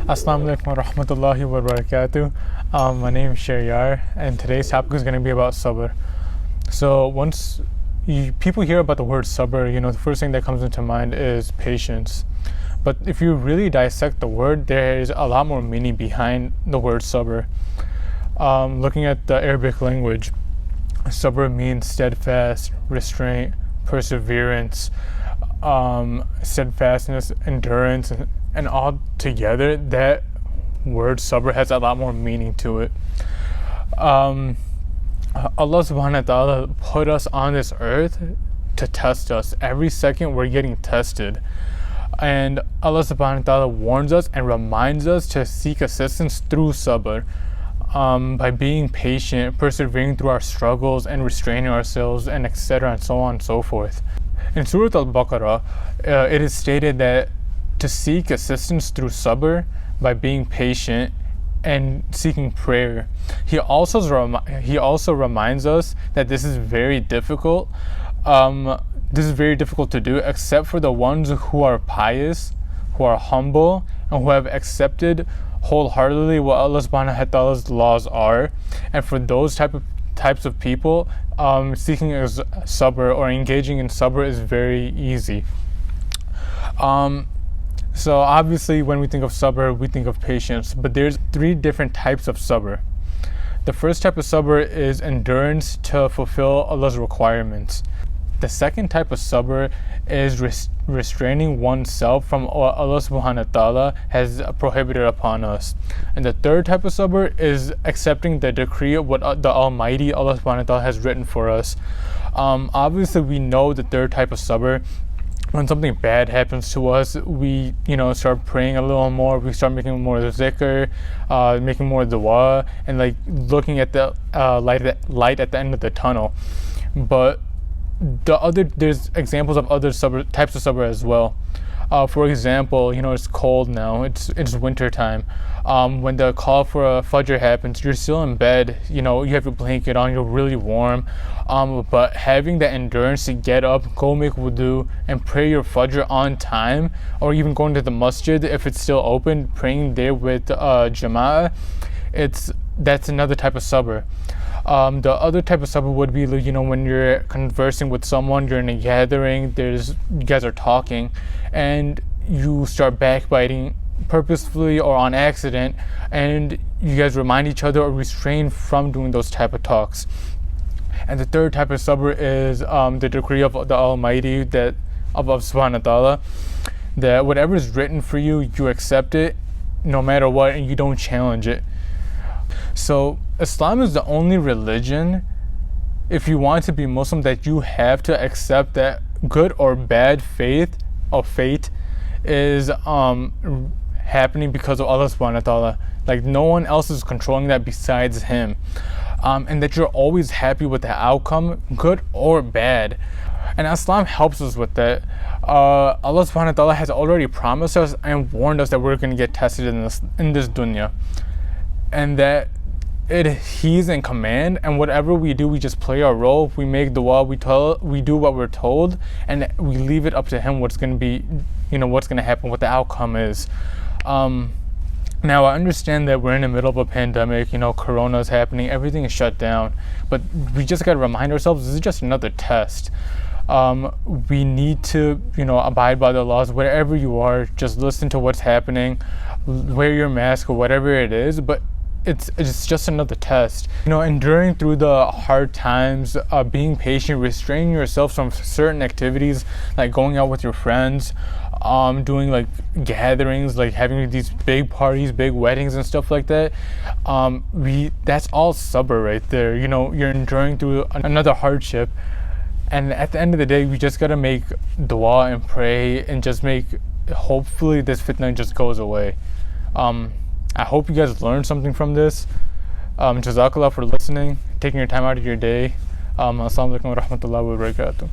Assalamu alaikum wa rahmatullahi wa barakatuh. My name is Sharyar, and today's topic is going to be about sabr. So once people hear about the word sabr, the first thing that comes into mind is patience. But if you really dissect the word, there is a lot more meaning behind the word sabr. Looking at the Arabic language, sabr means steadfast, restraint, perseverance, steadfastness, endurance, and all together, that word sabr has a lot more meaning to it. Allah subhanahu wa ta'ala put us on this earth to test us. Every second we're getting tested. And Allah subhanahu wa ta'ala warns us and reminds us to seek assistance through sabr. By being patient, persevering through our struggles and restraining ourselves, and etc. and so on and so forth. In Surah Al-Baqarah, it is stated that to seek assistance through sabr by being patient and seeking prayer. He also reminds us that this is very difficult. This is very difficult to do, except for the ones who are pious, who are humble, and who have accepted wholeheartedly what Allah subhanahu wa ta'ala's laws are. And for those types of people, seeking sabr or engaging in sabr is very easy. So obviously when we think of sabr, we think of patience, but there's 3 different types of sabr. The first type of sabr is endurance to fulfill Allah's requirements. The second type of sabr is restraining oneself from what Allah subhanahu wa ta'ala has prohibited upon us. And the third type of sabr is accepting the decree of what the Almighty Allah subhanahu wa ta'ala has written for us. Obviously we know the third type of sabr. When something bad happens to us, we start praying a little more. We start making more zikr, making more dua, and looking at the light at the end of the tunnel. But there's examples of other types of sabr as well. For example, it's cold now. It's winter time. When the call for a fajr happens, you're still in bed. You have your blanket on. You're really warm. But having the endurance to get up, go make wudu, and pray your fajr on time, or even going to the masjid if it's still open, praying there with jama'ah, that's another type of sabr. The other type of sabr would be, when you're conversing with someone, you're in a gathering, you guys are talking, and you start backbiting purposefully or on accident, and you guys remind each other or restrain from doing those type of talks. And the third type of sabr is the decree of the Almighty, that of subhanahu wa ta'ala, that whatever is written for you, you accept it no matter what, and you don't challenge it. So Islam is the only religion, if you want to be Muslim, that you have to accept that good or bad fate is happening because of Allah subhanahu wa ta'ala. No one else is controlling that besides Him. And that you're always happy with the outcome, good or bad. And Islam helps us with that. Allah subhanahu wa ta'ala has already promised us and warned us that we're going to get tested in this dunya. And that He's in command, and whatever we do, we just play our role. We make dua, we do what we're told, and we leave it up to Him what's going to be, what's going to happen, what the outcome is. Now I understand that we're in the middle of a pandemic, Corona is happening, everything is shut down, but we just got to remind ourselves this is just another test. We need to, abide by the laws wherever you are. Just listen to what's happening, wear your mask or whatever it is, but it's just another test. Enduring through the hard times, being patient, restraining yourself from certain activities, like going out with your friends, doing gatherings, having these big parties, big weddings and stuff like that. That's all sabr right there. You're enduring through another hardship, and at the end of the day, we just gotta make dua and pray and just hopefully this fitna just goes away. I hope you guys learned something from this. Jazakallah for listening, taking your time out of your day. Assalamu alaikum wa rahmatullahi wa barakatuh.